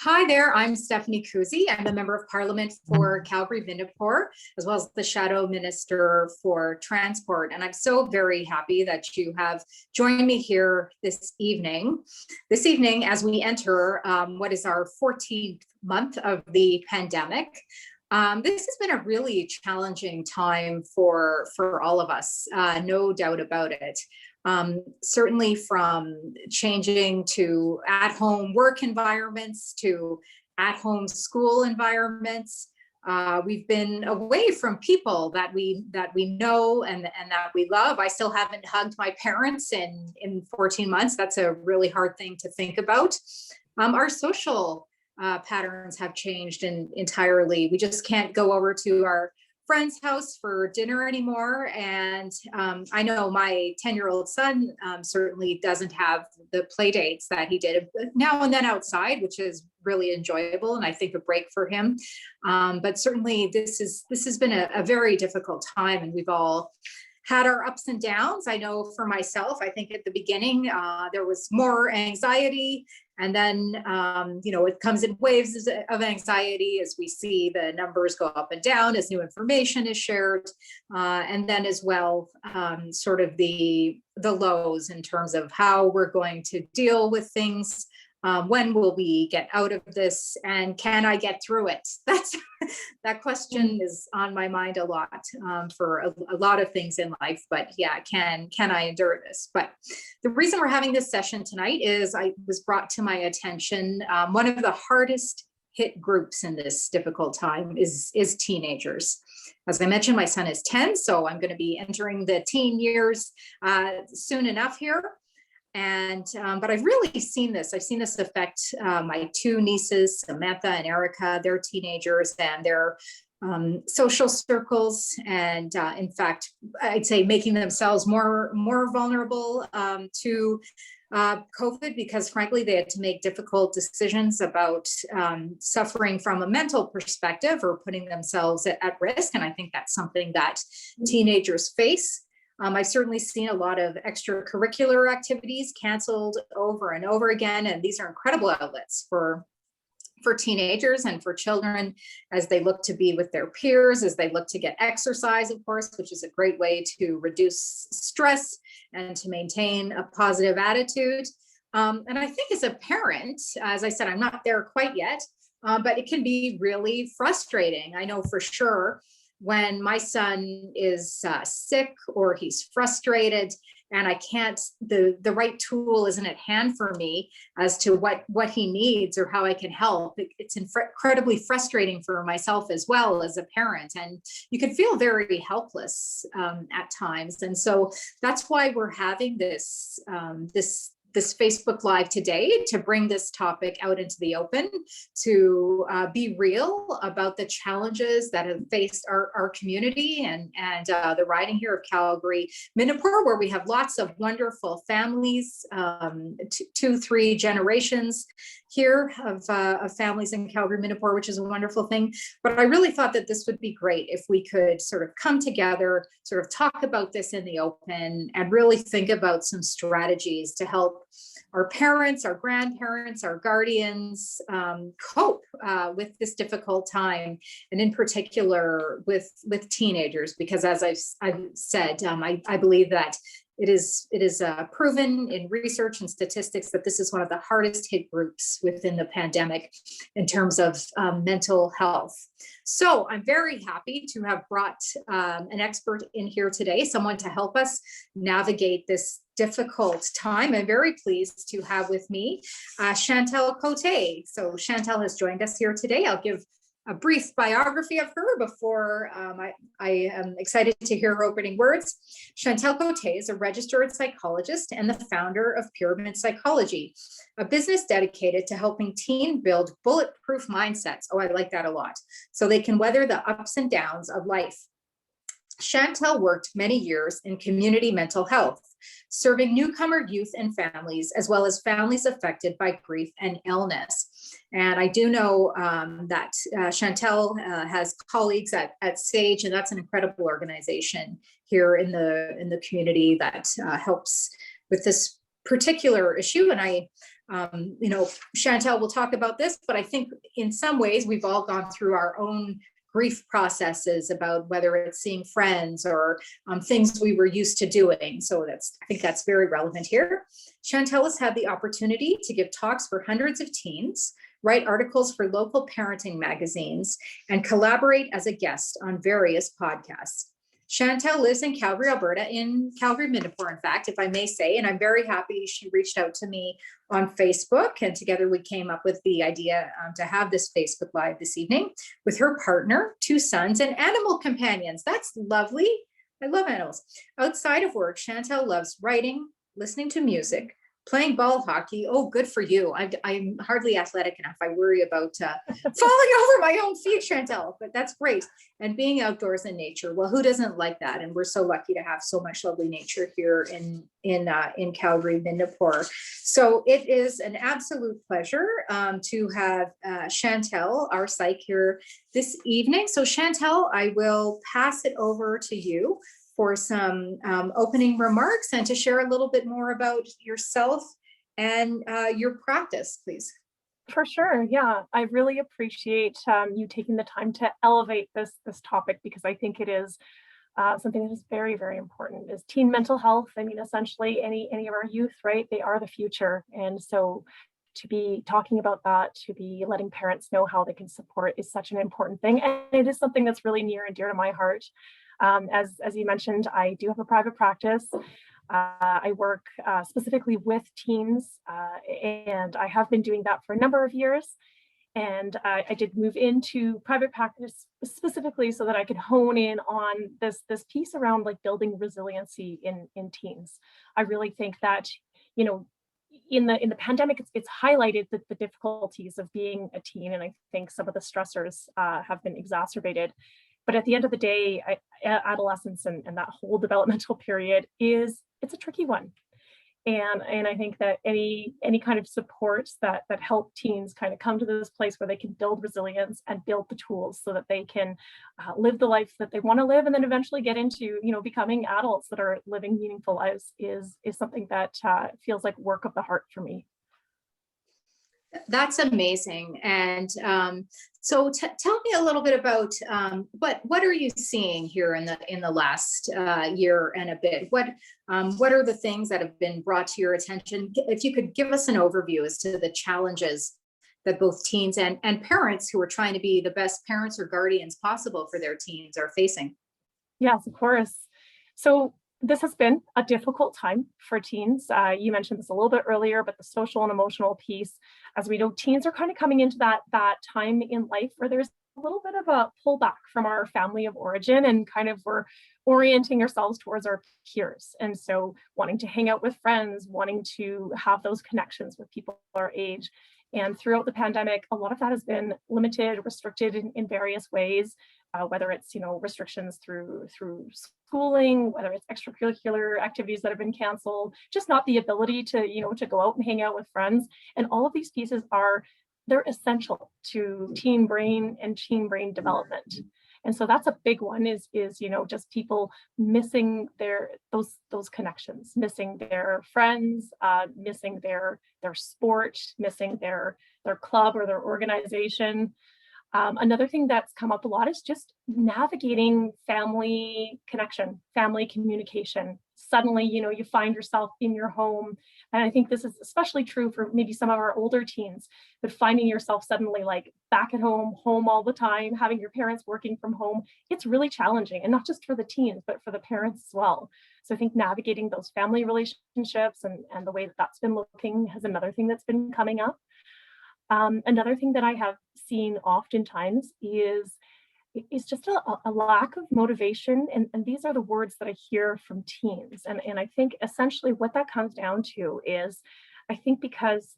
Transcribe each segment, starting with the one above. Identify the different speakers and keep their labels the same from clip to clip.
Speaker 1: Hi there, I'm Stephanie Kusie. I'm a member of Parliament for Calgary-Vindapore, as well as the Shadow Minister for Transport. And I'm so very happy that you have joined me here this evening. This evening, as we enter what is our 14th month of the pandemic, this has been a really challenging time for all of us, no doubt about it. Certainly from changing to at-home work environments to at-home school environments. We've been away from people that we know and that we love. I still haven't hugged my parents in 14 months. That's a really hard thing to think about. Our social patterns have changed entirely. We just can't go over to our friend's house for dinner anymore. And I know my 10-year-old son certainly doesn't have the play dates that he did now and then outside, which is really enjoyable and I think a break for him. But certainly this has been a very difficult time, and we've all had our ups and downs. I know for myself, I think at the beginning, there was more anxiety. And then, it comes in waves of anxiety as we see the numbers go up and down as new information is shared. And then as well, sort of the lows in terms of how we're going to deal with things. When will we get out of this, and can I get through it? That question is on my mind a lot for a lot of things in life. But yeah, can I endure this? But the reason we're having this session tonight is I was brought to my attention one of the hardest hit groups in this difficult time is teenagers. As I mentioned, my son is 10, so I'm going to be entering the teen years soon enough here. And but I've really seen this. I've seen this affect my two nieces, Samantha and Erica. They're teenagers and their social circles, and in fact, I'd say making themselves more vulnerable to COVID, because frankly, they had to make difficult decisions about suffering from a mental perspective or putting themselves at risk. And I think that's something that teenagers face. I've certainly seen a lot of extracurricular activities canceled over and over again, and these are incredible outlets for teenagers and for children as they look to be with their peers, as they look to get exercise, of course, which is a great way to reduce stress and to maintain a positive attitude. And I think as a parent, as I said, I'm not there quite yet, but it can be really frustrating. I know for sure when my son is sick or he's frustrated and I can't, the right tool isn't at hand for me as to what he needs or how I can help. It's incredibly frustrating for myself as well as a parent. And you can feel very helpless at times. And so that's why we're having this Facebook Live today, to bring this topic out into the open, to be real about the challenges that have faced our community and the riding here of Calgary-Vindapore, where we have lots of wonderful families, 2-3 generations here of families in Calgary-Vindapore, which is a wonderful thing. But I really thought that this would be great if we could sort of come together, sort of talk about this in the open, and really think about some strategies to help our parents, our grandparents, our guardians cope with this difficult time, and in particular with teenagers, because as I've said, I believe that it is proven in research and statistics that this is one of the hardest hit groups within the pandemic in terms of mental health. So I'm very happy to have brought an expert in here today, someone to help us navigate this difficult time. I'm very pleased to have with me Chantal Côté. So Chantal has joined us here today. I'll give a brief biography of her before I am excited to hear her opening words. Chantal Côté is a registered psychologist and the founder of Pyramid Psychology, a business dedicated to helping teens build bulletproof mindsets. Oh, I like that a lot. So they can weather the ups and downs of life. Chantal worked many years in community mental health, serving newcomer youth and families, as well as families affected by grief and illness. And I do know that Chantal has colleagues at Sage, and that's an incredible organization here in the community that helps with this particular issue. And Chantal will talk about this, but I think in some ways we've all gone through our own grief processes about whether it's seeing friends or things we were used to doing. So I think that's very relevant here. Chantal has had the opportunity to give talks for hundreds of teens, write articles for local parenting magazines, and collaborate as a guest on various podcasts. Chantal lives in Calgary, Alberta, in Calgary, Mindapore, in fact, if I may say, and I'm very happy she reached out to me on Facebook, and together we came up with the idea to have this Facebook Live this evening with her partner, 2 sons, and animal companions. That's lovely. I love animals. Outside of work, Chantal loves writing, listening to music, playing ball hockey. Oh, good for you. I'm hardly athletic enough. I worry about falling over my own feet, Chantal, but that's great. And being outdoors in nature. Well, who doesn't like that? And we're so lucky to have so much lovely nature here in Calgary, Mindapore. So it is an absolute pleasure to have Chantal, our psych, here this evening. So Chantal, I will pass it over to you for some opening remarks and to share a little bit more about yourself and your practice, please.
Speaker 2: For sure, yeah. I really appreciate you taking the time to elevate this topic, because I think it is something that is very, very important. Is teen mental health. I mean, essentially any of our youth, right? They are the future. And so to be talking about that, to be letting parents know how they can support is such an important thing. And it is something that's really near and dear to my heart. As you mentioned, I do have a private practice. I work specifically with teens, and I have been doing that for a number of years. And I did move into private practice specifically so that I could hone in on this piece around like building resiliency in teens. I really think that, in the pandemic, it's highlighted the difficulties of being a teen, and I think some of the stressors have been exacerbated. But at the end of the day, adolescence and that whole developmental period it's a tricky one. And I think that any kind of supports that help teens kind of come to this place where they can build resilience and build the tools so that they can live the life that they want to live, and then eventually get into, becoming adults that are living meaningful lives is something that feels like work of the heart for me.
Speaker 1: That's amazing. And so tell me a little bit about what are you seeing here in the last year and a bit? What are the things that have been brought to your attention? If you could give us an overview as to the challenges that both teens and parents who are trying to be the best parents or guardians possible for their teens are facing.
Speaker 2: Yes, of course. So this has been a difficult time for teens. You mentioned this a little bit earlier, but the social and emotional piece, as we know, teens are kind of coming into that time in life where there's a little bit of a pullback from our family of origin, and kind of we're orienting ourselves towards our peers. And so wanting to hang out with friends, wanting to have those connections with people our age. And throughout the pandemic, a lot of that has been limited, restricted in various ways. Whether it's restrictions through schooling, whether it's extracurricular activities that have been canceled, just not the ability to go out and hang out with friends. And all of these pieces they're essential to teen brain and teen brain development. And so that's a big one is just people missing those connections, missing their friends, missing their sport, missing their club or their organization. Another thing that's come up a lot is just navigating family connection, family communication. Suddenly, you find yourself in your home. And I think this is especially true for maybe some of our older teens, but finding yourself suddenly like back at home all the time, having your parents working from home, it's really challenging. And not just for the teens, but for the parents as well. So I think navigating those family relationships and the way that's been looking is another thing that's been coming up. Another thing that I have seen oftentimes is just a lack of motivation. And these are the words that I hear from teens. And I think essentially what that comes down to is, I think because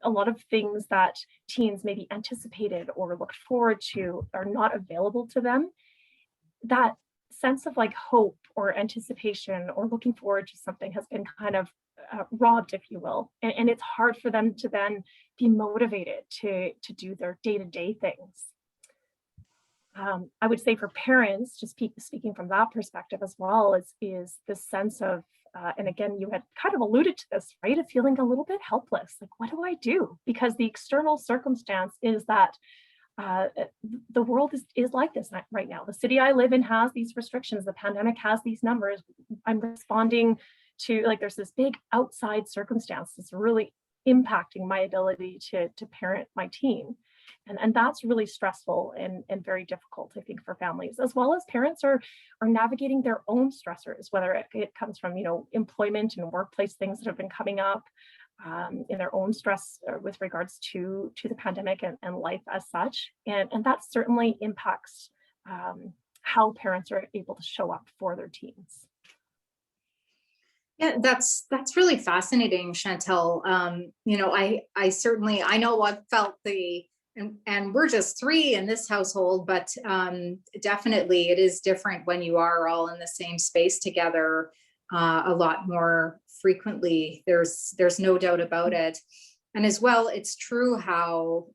Speaker 2: a lot of things that teens maybe anticipated or looked forward to are not available to them, that sense of like hope or anticipation or looking forward to something has been kind of robbed, if you will. And it's hard for them to then be motivated to do their day-to-day things. I would say for parents, just speaking from that perspective as well, is this sense of And again, you had kind of alluded to this, right? Of feeling a little bit helpless. Like, what do I do? Because the external circumstance is that the world is like this right now. The city I live in has these restrictions. The pandemic has these numbers. I'm responding to, like, there's this big outside circumstance that's really impacting my ability to parent my teen. And that's really stressful and very difficult, I think, for families, as well as parents are navigating their own stressors, whether it comes from, employment and workplace things that have been coming up, in their own stress with regards to the pandemic and life as such. And that certainly impacts how parents are able to show up for their teens.
Speaker 1: Yeah, that's really fascinating, Chantal. I certainly, I know I've felt and we're just three in this household, but definitely it is different when you are all in the same space together a lot more frequently. There's no doubt about it. And as well, it's true how,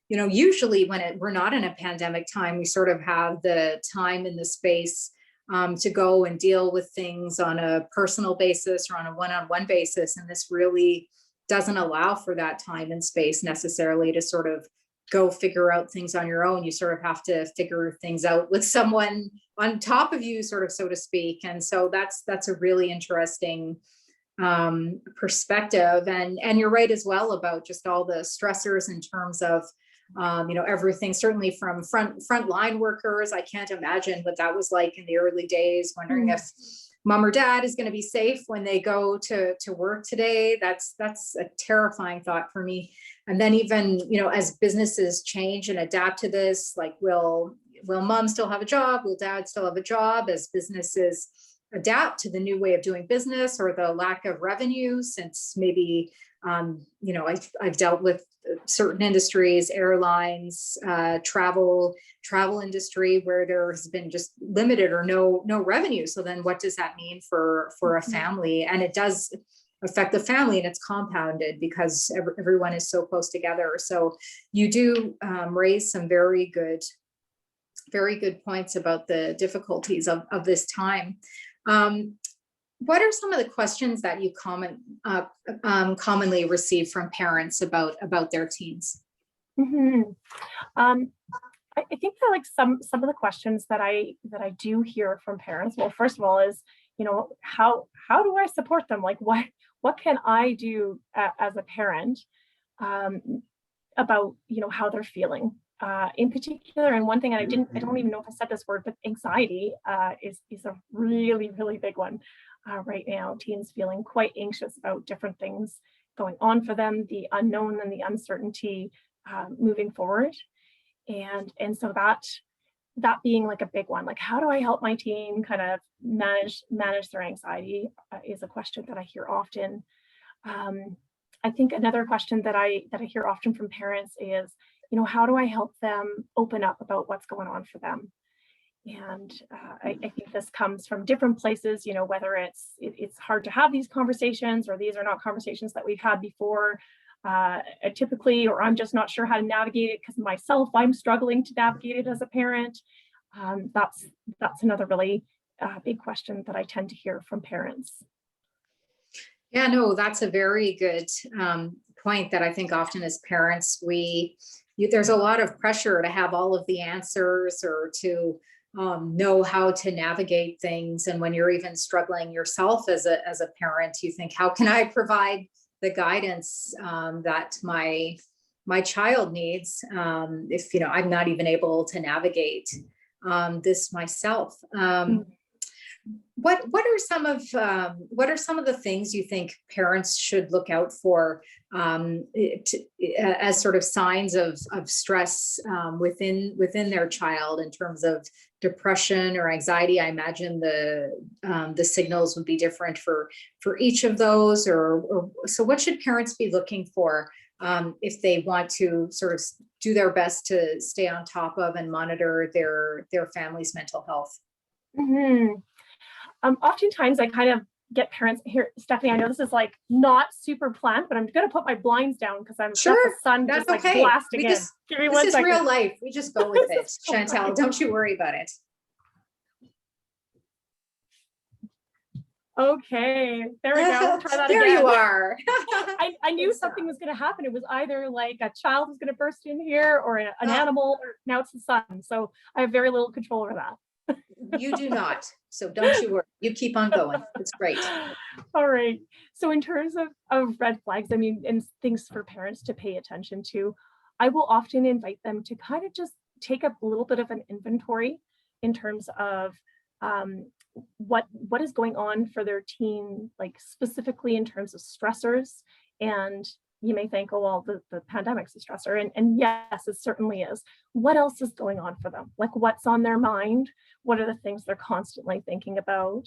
Speaker 1: usually when we're not in a pandemic time, we sort of have the time and the space to go and deal with things on a personal basis or on a one-on-one basis. And this really doesn't allow for that time and space necessarily to sort of go figure out things on your own. You sort of have to figure things out with someone on top of you, sort of, so to speak. And so that's a really interesting perspective. And you're right as well about just all the stressors in terms of everything, certainly from frontline workers. I can't imagine what that was like in the early days, wondering if mom or dad is going to be safe when they go to work today. That's a terrifying thought for me. And then even, as businesses change and adapt to this, like, will mom still have a job? Will dad still have a job as businesses adapt to the new way of doing business or the lack of revenue? Since maybe, I've dealt with certain industries, airlines, travel industry, where there has been just limited or no revenue. So then what does that mean for a family? And it does affect the family, and it's compounded because everyone is so close together. So you do raise some very good points about the difficulties of this time. What are some of the questions that you commonly receive from parents about their teens?
Speaker 2: Mm-hmm. I think that, like, some of the questions that I do hear from parents, well, first of all, is, how do I support them? Like, what can I do as a parent about, how they're feeling in particular? And one thing, and I don't even know if I said this word, but anxiety is a really, really big one right now. Teens feeling quite anxious about different things going on for them, the unknown and the uncertainty moving forward. And so that being like a big one, like, how do I help my teen kind of manage their anxiety is a question that I hear often. I think another question that I hear often from parents is, how do I help them open up about what's going on for them? And I think this comes from different places, whether it's hard to have these conversations, or these are not conversations that we've had before. Typically, or I'm just not sure how to navigate it because myself, I'm struggling to navigate it as a parent. That's another really big question that I tend to hear from parents.
Speaker 1: Yeah, no, that's a very good point that I think often as parents, there's a lot of pressure to have all of the answers or to know how to navigate things. And when you're even struggling yourself as a parent, you think, how can I provide the guidance that my child needs if I'm not even able to navigate this myself? What are some of the things you think parents should look out for as sort of signs of stress within their child in terms of depression or anxiety? I imagine the signals would be different for each of those. Or so, what should parents be looking for if they want to sort of do their best to stay on top of and monitor their family's mental health?
Speaker 2: Mm-hmm. Oftentimes I kind of get parents here, Stephanie, I know this is like not super planned, but I'm going to put my blinds down because I'm
Speaker 1: sure,
Speaker 2: the sun
Speaker 1: that's
Speaker 2: just
Speaker 1: okay.
Speaker 2: Like blasting in. Give me
Speaker 1: this is
Speaker 2: second.
Speaker 1: real life. We just go with it, Chantal. Don't you worry about it.
Speaker 2: Okay, there we go. Try that
Speaker 1: There
Speaker 2: again.
Speaker 1: you are.
Speaker 2: I knew
Speaker 1: Good
Speaker 2: something
Speaker 1: stuff.
Speaker 2: was going to happen. It was either like a child was going to burst in here or an animal, or now it's the sun. So I have very little control over that.
Speaker 1: You do not. So don't you worry. You keep on going. It's great.
Speaker 2: All right. So in terms of red flags, I mean, and things for parents to pay attention to, I will often invite them to kind of just take a little bit of an inventory in terms of what is going on for their teen, like specifically in terms of stressors. And you may think, oh, well, the pandemic's a stressor. And yes, it certainly is. What else is going on for them? Like what's on their mind? What are the things they're constantly thinking about?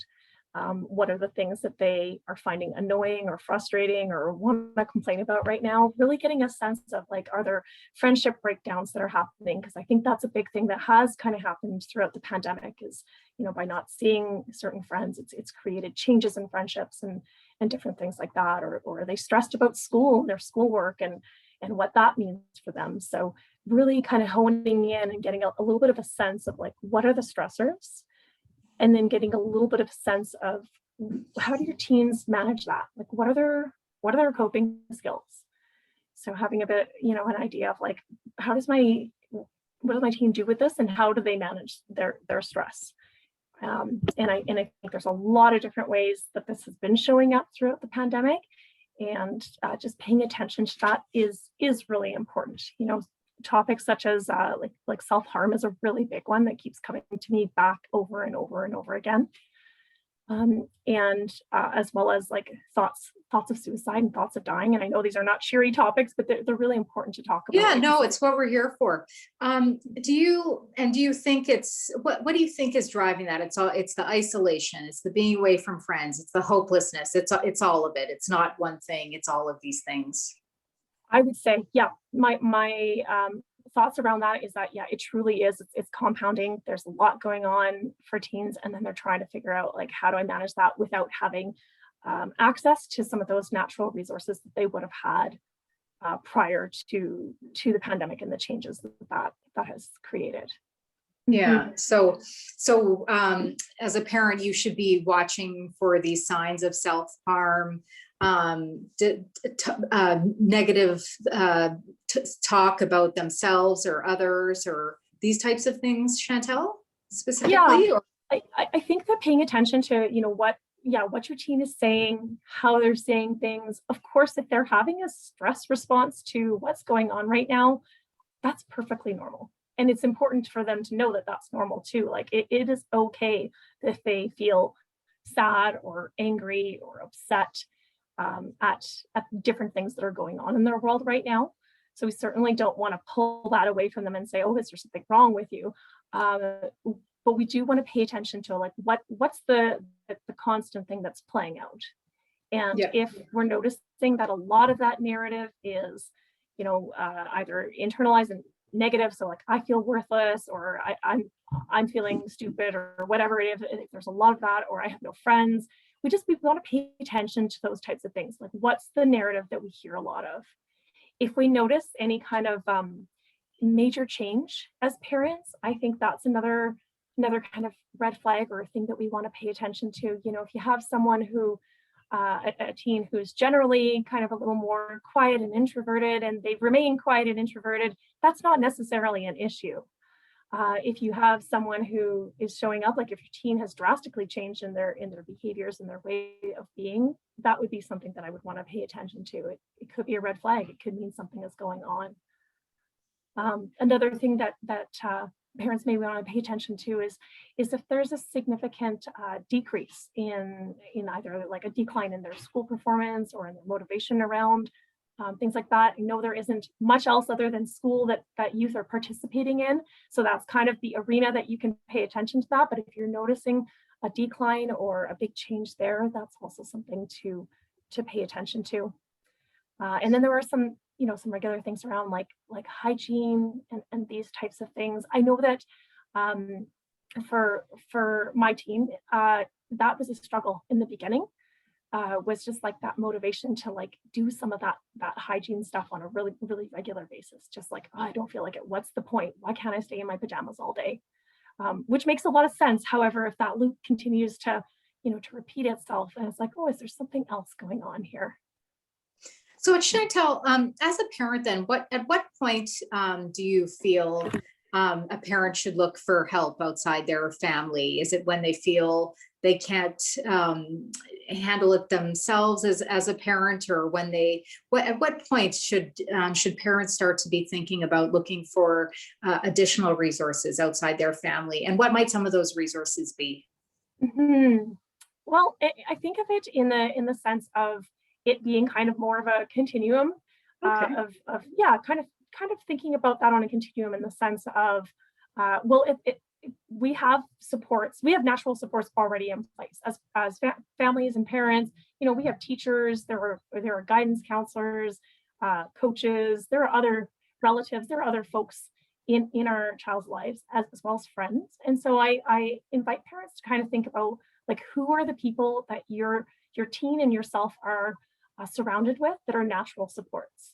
Speaker 2: What are the things that they are finding annoying or frustrating or want to complain about right now? Really getting a sense of like, are there friendship breakdowns that are happening? Because I think that's a big thing that has kind of happened throughout the pandemic is, you know, by not seeing certain friends, it's created changes in friendships and different things like that. Or are they stressed about school and their schoolwork and what that means for them? So really kind of honing in and getting a little bit of a sense of like, what are the stressors? And then getting a little bit of sense of how do your teens manage that? Like what are their coping skills? So having a bit, you know, an idea of like, what does my teen do with this and how do they manage their stress? And I think there's a lot of different ways that this has been showing up throughout the pandemic, and just paying attention to that is really important. You know, topics such as like self-harm is a really big one that keeps coming to me back over and over and over again. And as well as like thoughts of suicide and thoughts of dying. And I know these are not cheery topics, but they're really important to talk about.
Speaker 1: Yeah, no, it's what we're here for. Do you think what do you think is driving that? It's the isolation, it's the being away from friends, it's the hopelessness, it's all of it. It's not one thing, it's all of these things.
Speaker 2: I would say, yeah, my thoughts around that is that, yeah, it truly is. It's compounding. There's a lot going on for teens, and then they're trying to figure out like, how do I manage that without having access to some of those natural resources that they would have had prior to the pandemic and the changes that has created.
Speaker 1: Yeah. So as a parent, you should be watching for these signs of self-harm, negative talk about themselves or others, or these types of things, Chantal, specifically?
Speaker 2: Yeah, I think that paying attention to, you know, what your teen is saying, how they're saying things. Of course, if they're having a stress response to what's going on right now, that's perfectly normal. And it's important for them to know that that's normal too. Like it is okay if they feel sad or angry or upset at different things that are going on in their world right now. So we certainly don't want to pull that away from them and say, oh, is there something wrong with you? But we do want to pay attention to like what's the constant thing that's playing out. And if we're noticing that a lot of that narrative is, you know, either internalized and negative, so like I feel worthless, or I'm feeling stupid, or whatever it is, if there's a lot of that, or I have no friends, we want to pay attention to those types of things. Like what's the narrative that we hear a lot of? If we notice any kind of major change as parents, I think that's another kind of red flag or a thing that we want to pay attention to. You know, if you have someone who a teen who's generally kind of a little more quiet and introverted, and they remain quiet and introverted, that's not necessarily an issue. If you have someone who is showing up, like if your teen has drastically changed in their behaviors and their way of being, that would be something that I would want to pay attention to. It could be a red flag. It could mean something is going on. Another thing that parents may want to pay attention to is if there's a significant decrease in either like a decline in their school performance or in their motivation around things like that. I know there isn't much else other than school that youth are participating in. So that's kind of the arena that you can pay attention to that. But if you're noticing a decline or a big change there, that's also something to pay attention to. And then there are some regular things around like hygiene and these types of things. I know that for my teen, that was a struggle in the beginning. Was just like that motivation to like do some of that hygiene stuff on a really, really regular basis. Just like, oh, I don't feel like it. What's the point? Why can't I stay in my pajamas all day? Which makes a lot of sense. However, if that loop continues to, to repeat itself. And it's like, oh, is there something else going on here?
Speaker 1: So Chantal, as a parent, then at what point do you feel a parent should look for help outside their family? Is it when they feel they can't handle it themselves as a parent, or when at what point should parents start to be thinking about looking for additional resources outside their family? And what might some of those resources be?
Speaker 2: Mm-hmm. Well, I think of it in the sense of it being kind of more of a continuum
Speaker 1: Okay.
Speaker 2: of yeah, kind of thinking about that on a continuum in the sense of well, we have supports, we have natural supports already in place as families and parents. We have teachers, there are guidance counselors, coaches, there are other relatives, there are other folks in our child's lives as well as friends. And so I invite parents to kind of think about, like, who are the people that your teen and yourself are surrounded with that are natural supports.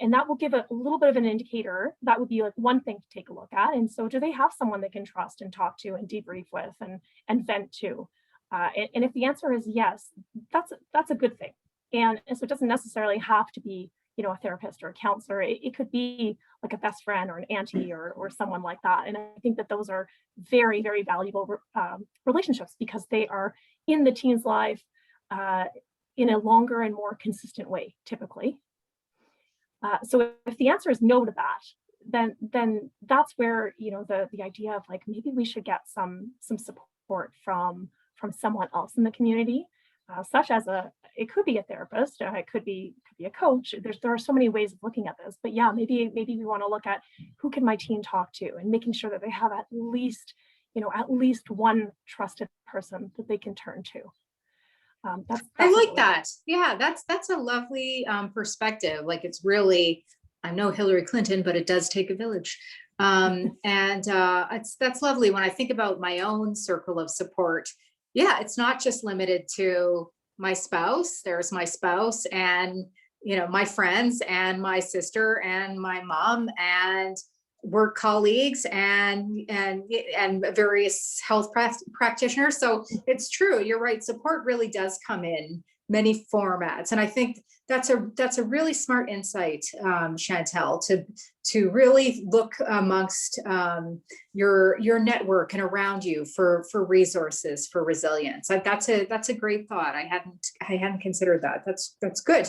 Speaker 2: And that will give a little bit of an indicator. That would be like one thing to take a look at. And so do they have someone they can trust and talk to and debrief with and vent to? And if the answer is yes, that's a good thing. And so it doesn't necessarily have to be, a therapist or a counselor. It could be like a best friend or an auntie or someone like that. And I think that those are very, very valuable relationships, because they are in the teen's life in a longer and more consistent way, typically. So if the answer is no to that, then that's where the idea of, like, maybe we should get some support from someone else in the community, such as it could be a therapist, it could be a coach. There are so many ways of looking at this, but yeah, maybe we want to look at who can my teen talk to, and making sure that they have at least one trusted person that they can turn to. That's
Speaker 1: I like that. Yeah, that's a lovely perspective. Like, it's really, I'm no Hillary Clinton, but it does take a village. And that's lovely. When I think about my own circle of support, yeah, it's not just limited to my spouse. There's my spouse and my friends and my sister and my mom and work colleagues and various health practitioners. So it's true, you're right, support really does come in many formats. And I think that's a really smart insight, Chantal, to really look amongst your network and around you for resources for resilience. That's a great thought. I hadn't considered that. That's good.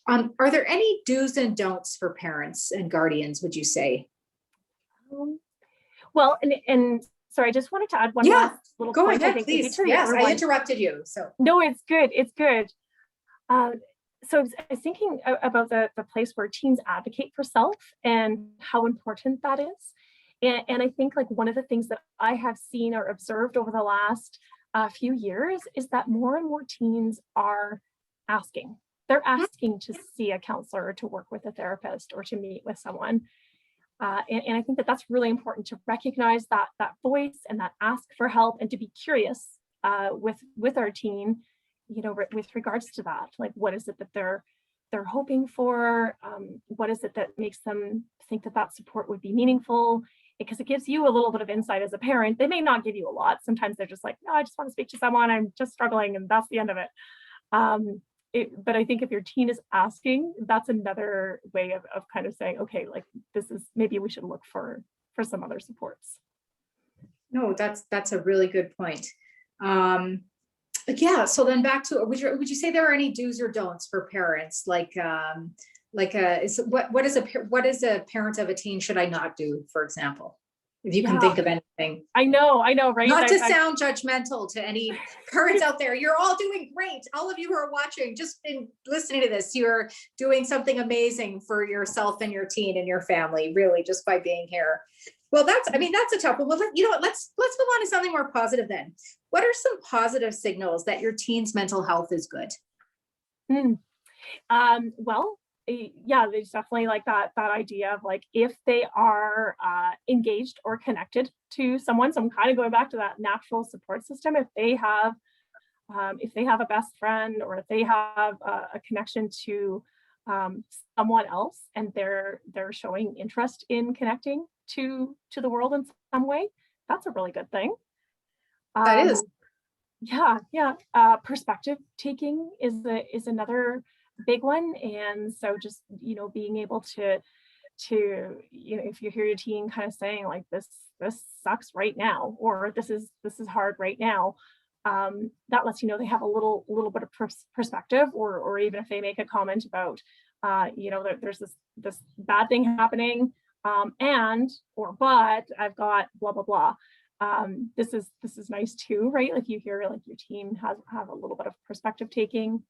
Speaker 1: Are there any do's and don'ts for parents and guardians, would you say?
Speaker 2: Well, and sorry, I just wanted to add one last little
Speaker 1: go
Speaker 2: point.
Speaker 1: ahead,
Speaker 2: I think
Speaker 1: please. Yes, I interrupted you. So
Speaker 2: no, it's good. It's good. So I was thinking about the place where teens advocate for self and how important that is. And I think, like, one of the things that I have seen or observed over the last few years is that more and more teens are asking. They're asking to see a counselor, or to work with a therapist, or to meet with someone. And I think that that's really important, to recognize that voice and that ask for help, and to be curious with our teen, with regards to that. Like, what is it that they're hoping for? What is it that makes them think that support would be meaningful? Because it gives you a little bit of insight as a parent. They may not give you a lot. Sometimes they're just like, no, I just want to speak to someone. I'm just struggling, and that's the end of it. But I think if your teen is asking, that's another way of kind of saying, okay, like, maybe we should look for some other supports.
Speaker 1: No, that's a really good point. Yeah. So then back to, would you say there are any do's or don'ts for parents? What is a parent of a teen should I not do, for example? If you can think of anything.
Speaker 2: I know, right?
Speaker 1: Not to sound judgmental to any parents out there. You're all doing great. All of you who are watching, just in listening to this, you're doing something amazing for yourself and your teen and your family, really, just by being here. Well, that's a tough one. Well, you know what, let's move on to something more positive then. What are some positive signals that your teen's mental health is good?
Speaker 2: Well, yeah, there's definitely, like, that idea of, like, if they are engaged or connected to someone. So I'm kind of going back to that natural support system. If they have a best friend, or if they have a connection to someone else, and they're showing interest in connecting to the world in some way, that's a really good thing.
Speaker 1: That is.
Speaker 2: Yeah. Perspective taking is another big one. And so just, being able to, if you hear your teen kind of saying like this sucks right now, or this is hard right now, that lets you know they have a little bit of perspective, or even if they make a comment about, there's this bad thing happening, but I've got blah blah blah. This is nice too, right? Like you hear like your team have a little bit of perspective taking.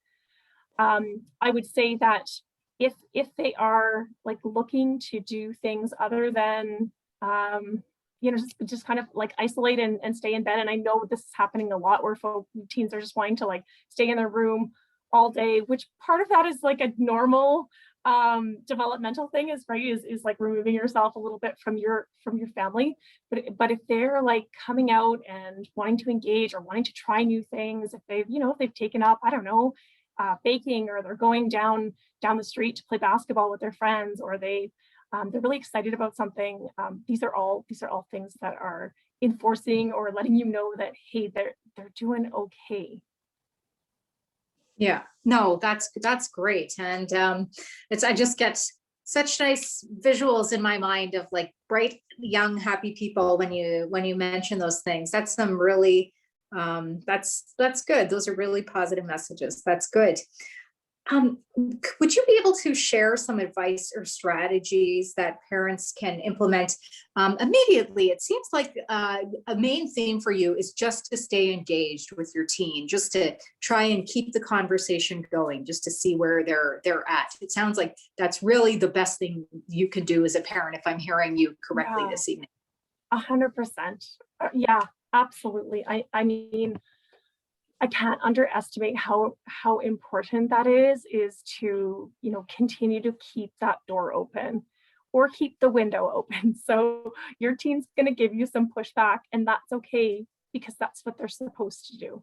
Speaker 2: I would say that if they are like looking to do things other than just kind of like isolate and stay in bed, and I know this is happening a lot where teens are just wanting to like stay in their room all day, which part of that is like a normal developmental thing, is like removing yourself a little bit from your family. But if they're like coming out and wanting to engage or wanting to try new things, if they've taken up, I don't know, baking, or they're going down the street to play basketball with their friends, or they're really excited about something, these are all things that are enforcing or letting you know that, hey, they're doing okay.
Speaker 1: Yeah, no, that's great. And I just get such nice visuals in my mind of like bright, young, happy people when you mention those things. That's some really that's good. Those are really positive messages. That's good. Would you be able to share some advice or strategies that parents can implement immediately? It seems like a main theme for you is just to stay engaged with your teen, just to try and keep the conversation going, just to see where they're at. It sounds like that's really the best thing you can do as a parent, if I'm hearing you correctly this evening.
Speaker 2: 100%. Yeah, absolutely. I mean, I can't underestimate how important that is to, continue to keep that door open or keep the window open. So your teen's going to give you some pushback, and that's okay, because that's what they're supposed to do.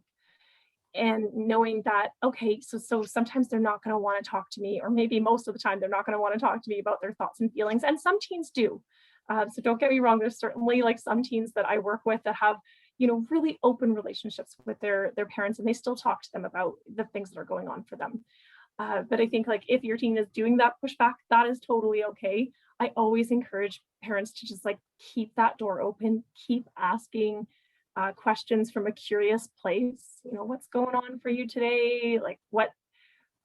Speaker 2: And knowing that, okay, so sometimes they're not going to want to talk to me, or maybe most of the time they're not going to want to talk to me about their thoughts and feelings. And some teens do. So don't get me wrong, there's certainly like some teens that I work with that have, really open relationships with their parents, and they still talk to them about the things that are going on for them. But I think like if your teen is doing that pushback, that is totally okay. I always encourage parents to just like keep that door open, keep asking questions from a curious place. What's going on for you today? Like what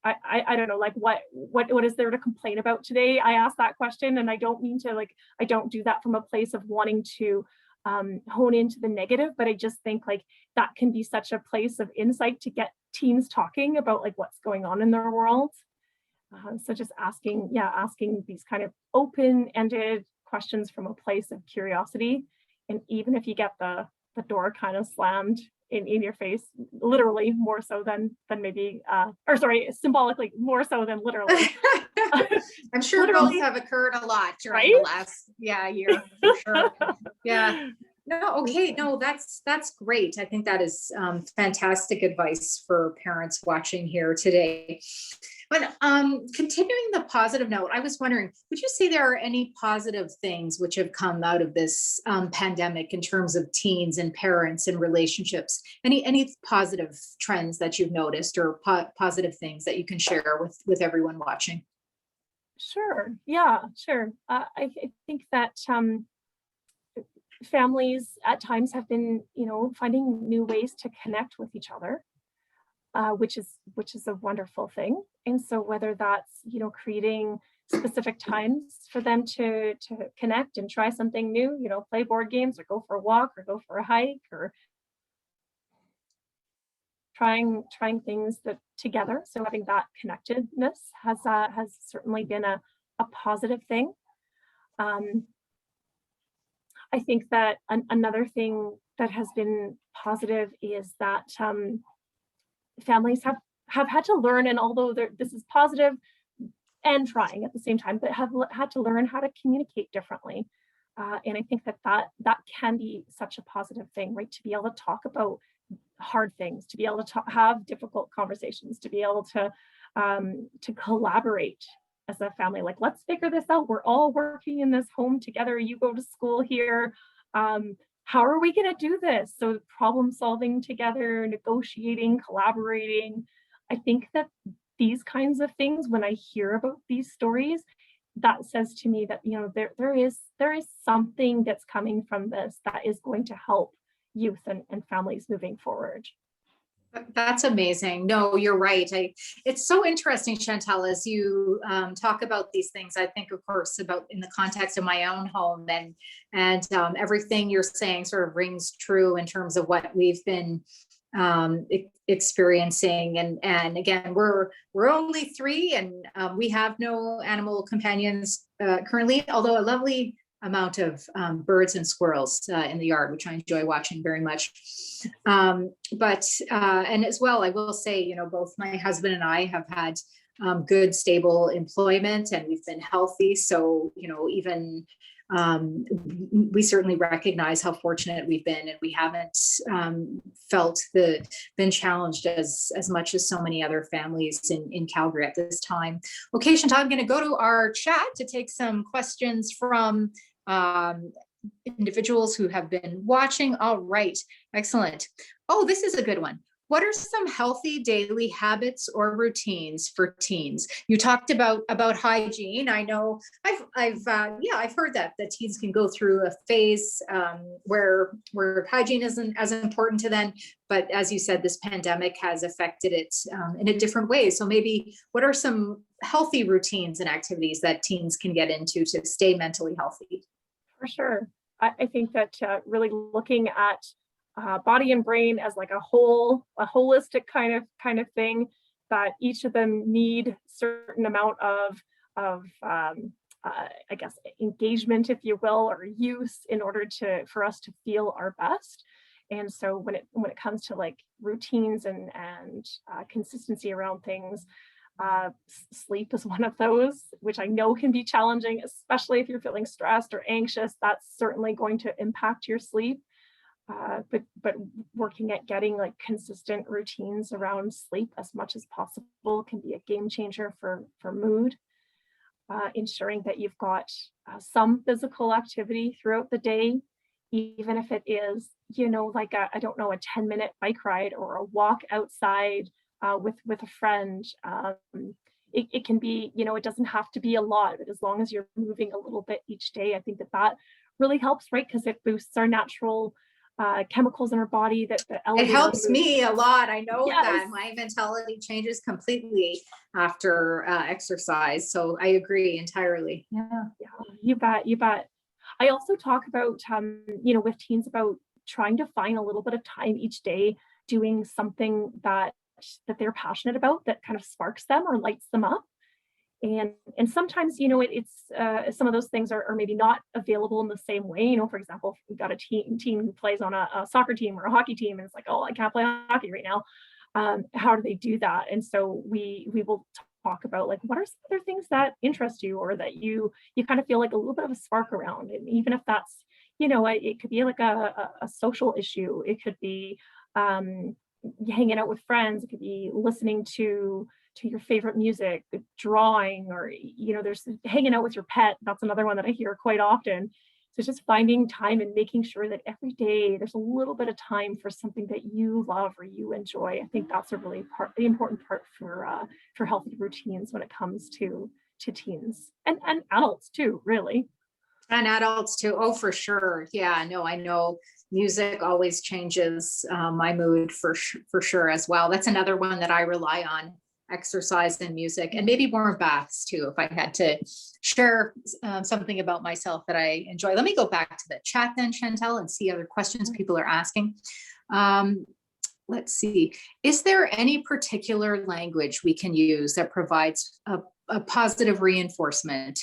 Speaker 2: I don't know, like what is there to complain about today? I ask that question, and I don't mean to I don't do that from a place of wanting to hone into the negative, but I just think like that can be such a place of insight to get teens talking about like what's going on in their world. So just asking these kind of open-ended questions from a place of curiosity. And even if you get the door kind of slammed in your face, literally more so than maybe, or sorry, symbolically more so than literally.
Speaker 1: I'm sure both have occurred a lot during the last year, for sure. Yeah. No, okay. No, that's great. I think that is fantastic advice for parents watching here today. But continuing the positive note, I was wondering, would you say there are any positive things which have come out of this pandemic in terms of teens and parents and relationships? Any positive trends that you've noticed, or positive things that you can share with everyone watching?
Speaker 2: Sure. Yeah, sure. I think that families at times have been, finding new ways to connect with each other, which is a wonderful thing. And so whether that's, creating specific times for them to connect and try something new, play board games or go for a walk or go for a hike, or trying things that together. So having that connectedness has certainly been a positive thing. I think that another thing that has been positive is that families have had to learn, and although this is positive and trying at the same time, but have had to learn how to communicate differently. And I think that can be such a positive thing, right? To be able to talk about hard things, to be able to have difficult conversations, to be able to collaborate as a family. Like, let's figure this out. We're all working in this home together. You go to school here. how are we going to do this? So problem solving together, negotiating, collaborating. I think that these kinds of things, when I hear about these stories, that says to me that, you know, there is something that's coming from this that is going to help youth and families moving forward.
Speaker 1: That's amazing. No, you're right. It's so interesting, Chantal, as you talk about these things. I think, of course, about in the context of my own home, and everything you're saying sort of rings true in terms of what we've been experiencing. And again, we're only three, and we have no animal companions currently, although a lovely amount of birds and squirrels in the yard, which I enjoy watching very much. And as well, I will say, you know, both my husband and I have had good, stable employment, and we've been healthy. So, you know, even we certainly recognize how fortunate we've been, and we haven't been challenged as much as so many other families in Calgary at this time. Okay, Chantal, I'm going to go to our chat to take some questions from individuals who have been watching. All right, excellent. Oh, this is a good one. What are some healthy daily habits or routines for teens? You talked about hygiene. I know I've heard that teens can go through a phase where hygiene isn't as important to them. But as you said, this pandemic has affected it in a different way. So maybe what are some healthy routines and activities that teens can get into to stay mentally healthy?
Speaker 2: For sure. I think that really looking at body and brain as like a holistic kind of thing, that each of them need certain amount of I guess engagement, if you will, or use in order for us to feel our best. And so when it comes to like routines and consistency around things, sleep is one of those, which I know can be challenging, especially if you're feeling stressed or anxious. That's certainly going to impact your sleep. But working at getting like consistent routines around sleep as much as possible can be a game changer for mood. Ensuring that you've got some physical activity throughout the day, even if it is, you know, like a 10-minute bike ride or a walk outside with a friend. It can be, you know, it doesn't have to be a lot, but as long as you're moving a little bit each day, I think that really helps, right? Because it boosts our natural chemicals in our body that elevate.
Speaker 1: It helps me a lot. I know
Speaker 2: Yes.
Speaker 1: that my mentality changes completely after exercise. So I agree entirely. Yeah,
Speaker 2: you bet. I also talk about, you know, with teens about trying to find a little bit of time each day doing something that they're passionate about, that kind of sparks them or lights them up. And sometimes, you know, it's some of those things are maybe not available in the same way. You know, for example, if we've got a team who plays on a soccer team or a hockey team, and it's like, oh, I can't play hockey right now. How do they do that? And so we will talk about like, what are some other things that interest you, or that you kind of feel like a little bit of a spark around. And even if that's, you know, it could be like a social issue. It could be hanging out with friends. It could be listening to your favorite music, drawing, or, you know, there's hanging out with your pet. That's another one that I hear quite often. So just finding time and making sure that every day there's a little bit of time for something that you love or you enjoy. I think that's the important part for healthy routines when it comes to teens and adults too, really.
Speaker 1: and adults too. Oh, for sure. Yeah, no, I know music always changes my mood for sure as well. That's another one that I rely on: exercise and music, and maybe warm baths too, if I had to share something about myself that I enjoy. Let me go back to the chat then, Chantal, and see other questions people are asking. Let's see. Is there any particular language we can use that provides a positive reinforcement?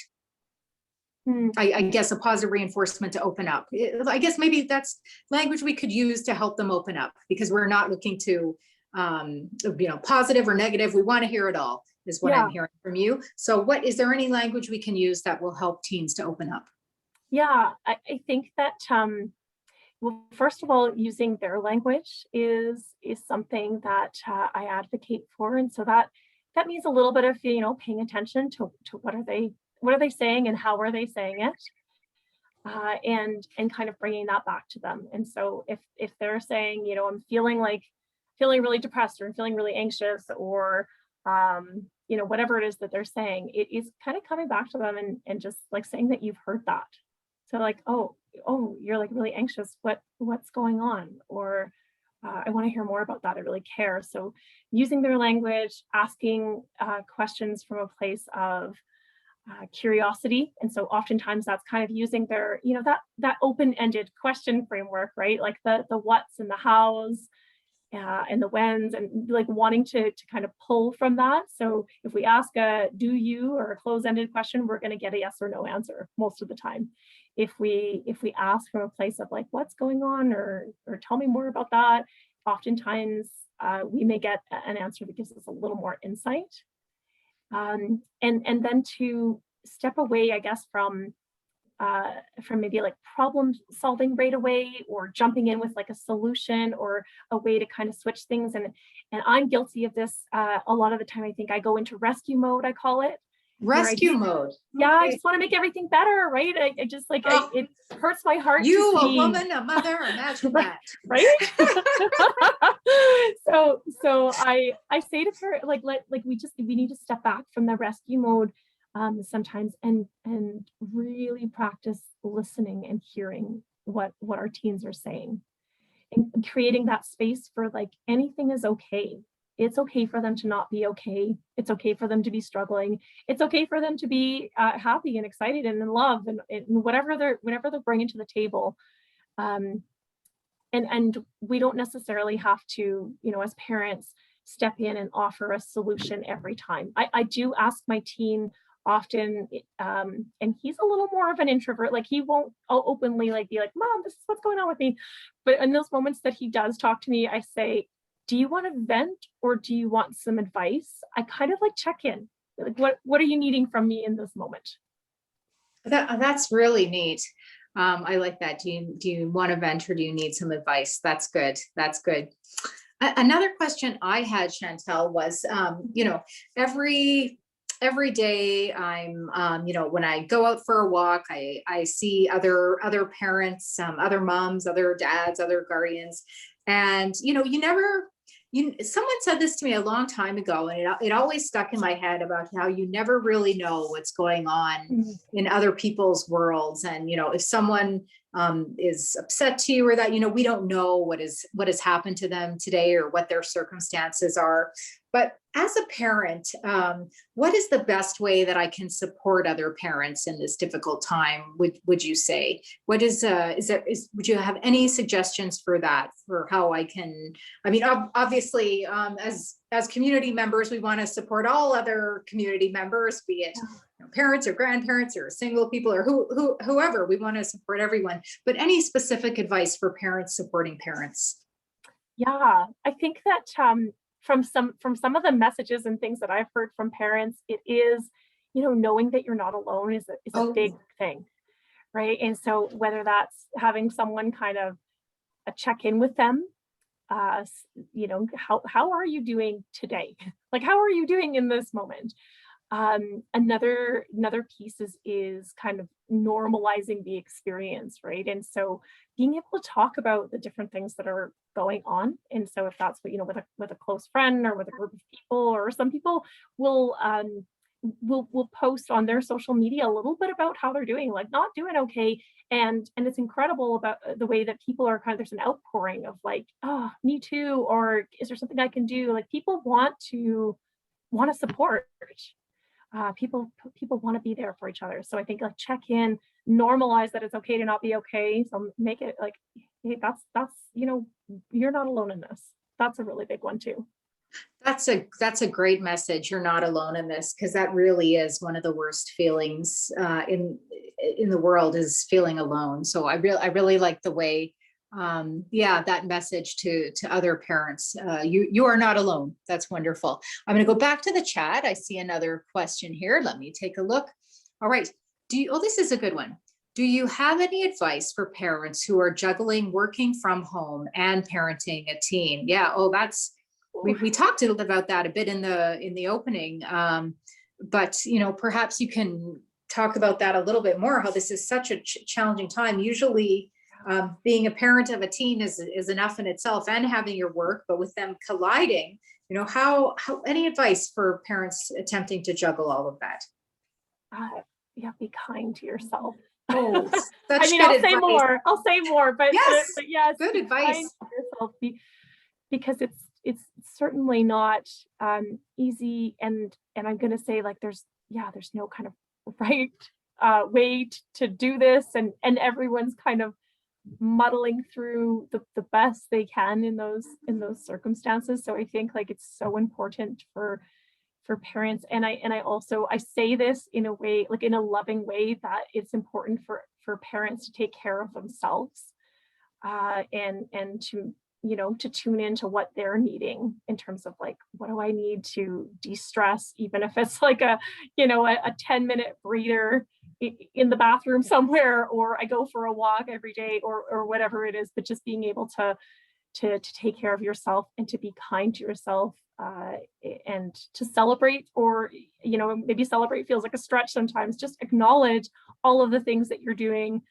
Speaker 1: I guess a positive reinforcement to open up. I guess maybe that's language we could use to help them open up, because we're not looking to positive or negative. We want to hear it all, is what I'm hearing from you. So is there any language we can use that will help teens to open up?
Speaker 2: Yeah, I think that, well, first of all, using their language is something that I advocate for. And so that means a little bit of, you know, paying attention to what are they saying and how are they saying it. and kind of bringing that back to them. And so if they're saying, I'm feeling really depressed, or I'm feeling really anxious, or whatever it is that they're saying, it is kind of coming back to them and just like saying that you've heard that. So like, oh, you're like really anxious. What's going on? Or I want to hear more about that. I really care. So using their language, asking questions from a place of curiosity. And so oftentimes that's kind of using their, that open-ended question framework, right? Like the what's and the how's and the whens, and like wanting to kind of pull from that. So if we ask a do you or a close-ended question, we're going to get a yes or no answer most of the time. If we ask from a place of like, what's going on, or tell me more about that, oftentimes we may get an answer that gives us a little more insight. And then to step away, I guess, from maybe like problem solving right away, or jumping in with like a solution or a way to kind of switch things. And I'm guilty of this a lot of the time. I think I go into rescue mode, I call it.
Speaker 1: Rescue mode.
Speaker 2: Yeah,
Speaker 1: Okay.
Speaker 2: I just want to make everything better, right? I just like, it hurts my heart.
Speaker 1: You,
Speaker 2: to
Speaker 1: a
Speaker 2: see.
Speaker 1: woman, a mother, imagine that.
Speaker 2: Right? so I say to her, like we need to step back from the rescue mode sometimes, and really practice listening and hearing what our teens are saying, and creating that space for like, anything is okay. It's okay for them to not be okay. It's okay for them to be struggling. It's okay for them to be happy and excited and in love, and whatever they're bringing to the table. And we don't necessarily have to, as parents, step in and offer a solution every time. I do ask my teen often, and he's a little more of an introvert. Like, he won't openly like be like, Mom, this is what's going on with me. But in those moments that he does talk to me, I say, do you want to vent, or do you want some advice? I kind of like check in. Like, what are you needing from me in this moment?
Speaker 1: That's really neat. I like that. Do you want to vent, or do you need some advice? That's good. That's good. Another question I had, Chantal, was, every day I'm, when I go out for a walk, I see other parents, other moms, other dads, other guardians, and someone said this to me a long time ago, and it always stuck in my head, about how you never really know what's going on in other people's worlds. And, if someone is upset to you, or that, we don't know what has happened to them today, or what their circumstances are. But as a parent, what is the best way that I can support other parents in this difficult time? Would you say? What would you have any suggestions for that, for how I can? I mean, obviously, as community members, we want to support all other community members, be it parents or grandparents or single people, or whoever. We want to support everyone. But any specific advice for parents supporting parents?
Speaker 2: Yeah, I think that from some of the messages and things that I've heard from parents, it is, knowing that you're not alone is a big thing, right? And so whether that's having someone kind of check in with them, how are you doing today? Like, how are you doing in this moment? Another piece is kind of normalizing the experience, right? And so being able to talk about the different things that are going on. And so if that's what, with a close friend, or with a group of people, or some people will post on their social media a little bit about how they're doing, like not doing okay. And it's incredible about the way that people are there's an outpouring of like, oh, me too, or is there something I can do? Like, people want to support. People want to be there for each other. So I think, like, check in, normalize that it's okay to not be okay. So make it like, hey, that's you're not alone in this. That's a really big one too.
Speaker 1: That's a great message. You're not alone in this, because that really is one of the worst feelings in the world, is feeling alone. So I really like the way, that message to other parents. You are not alone. That's wonderful. I'm going to go back to the chat. I see another question here. Let me take a look. All right. This is a good one. Do you have any advice for parents who are juggling working from home and parenting a teen? Yeah. We talked about that a bit in the opening. But perhaps you can talk about that a little bit more, how this is such a challenging time. Usually being a parent of a teen is enough in itself, and having your work, but with them colliding, how any advice for parents attempting to juggle all of that?
Speaker 2: Yeah, be kind to yourself.
Speaker 1: Oh, such
Speaker 2: I mean,
Speaker 1: good
Speaker 2: I'll
Speaker 1: advice.
Speaker 2: say more, but
Speaker 1: Yes,
Speaker 2: but yes,
Speaker 1: good
Speaker 2: be
Speaker 1: advice.
Speaker 2: kind to yourself, because it's certainly not easy, and I'm going to say, like, there's no kind of right way to do this, and everyone's kind of muddling through the best they can in those circumstances. So I think, like, it's so important for parents, and I also, I say this in a way, like in a loving way, that it's important for parents to take care of themselves, and to to tune into what they're needing in terms of, like, what do I need to de-stress, even if it's like a 10-minute breather in the bathroom somewhere, or I go for a walk every day, or whatever it is. But just being able to take care of yourself, and to be kind to yourself, and to celebrate, or maybe celebrate feels like a stretch sometimes. Just acknowledge all of the things that you're doing,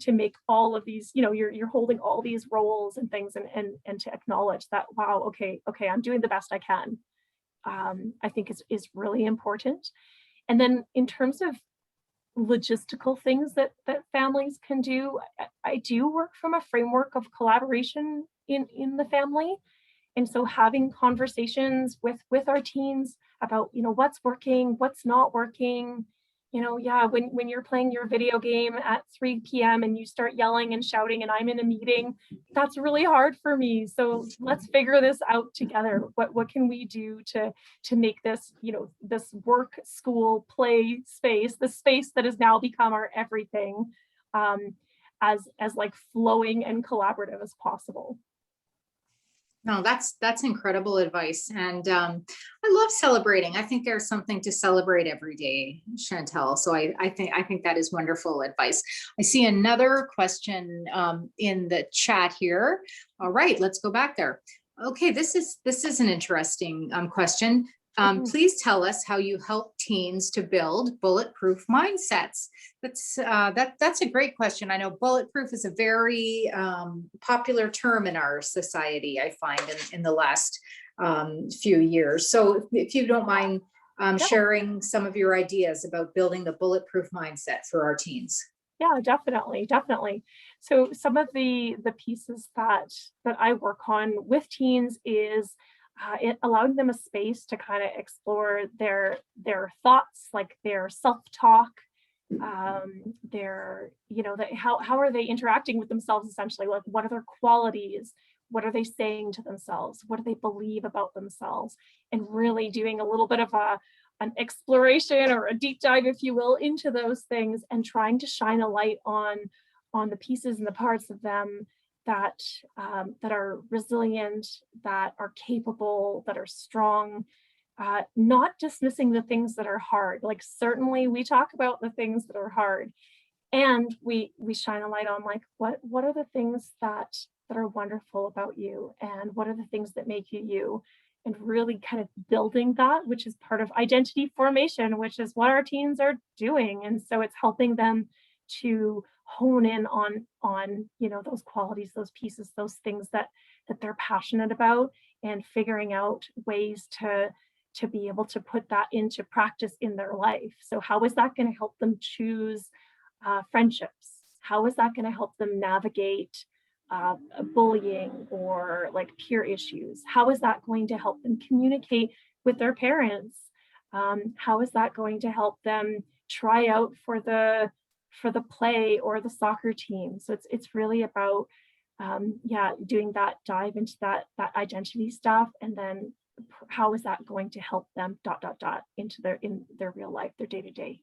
Speaker 2: to make all of these, you're holding all these roles and things, and to acknowledge that, wow, okay, I'm doing the best I can, I think is really important. And then, in terms of logistical things that families can do, I do work from a framework of collaboration in the family. And so having conversations with our teens about, what's working, what's not working. When you're playing your video game at 3 p.m. and you start yelling and shouting, and I'm in a meeting, that's really hard for me. So let's figure this out together. What can we do to make this, this work, school, play space, the space that has now become our everything, as like flowing and collaborative as possible.
Speaker 1: No, that's incredible advice. And I love celebrating. I think there's something to celebrate every day, Chantal. So I think that is wonderful advice. I see another question in the chat here. All right, let's go back there. Okay, this is an interesting question. Please tell us how you help teens to build bulletproof mindsets. That's a great question. I know bulletproof is a very popular term in our society, I find, in the last few years. So if you don't mind sharing some of your ideas about building the bulletproof mindset for our teens.
Speaker 2: Yeah, definitely. So some of the pieces that I work on with teens is allowing them a space to kind of explore their thoughts, like their self-talk, their, how are they interacting with themselves, essentially. Like, what are their qualities? What are they saying to themselves? What do they believe about themselves? And really doing a little bit of an exploration, or a deep dive, if you will, into those things, and trying to shine a light on the pieces and the parts of them that are resilient, that are capable, that are strong, not dismissing the things that are hard. Like, certainly we talk about the things that are hard, and we shine a light on, like, what are the things that are wonderful about you, and what are the things that make you you, and really kind of building that, which is part of identity formation, which is what our teens are doing. And so it's helping them to hone in on those qualities, those pieces, those things that they're passionate about, and figuring out ways to be able to put that into practice in their life. So how is that going to help them choose friendships? How is that going to help them navigate bullying, or like peer issues? How is that going to help them communicate with their parents? How is that going to help them try out for the play or the soccer team? So it's really about doing that dive into that identity stuff, and then how is that going to help them ... into in their real life, their day-to-day.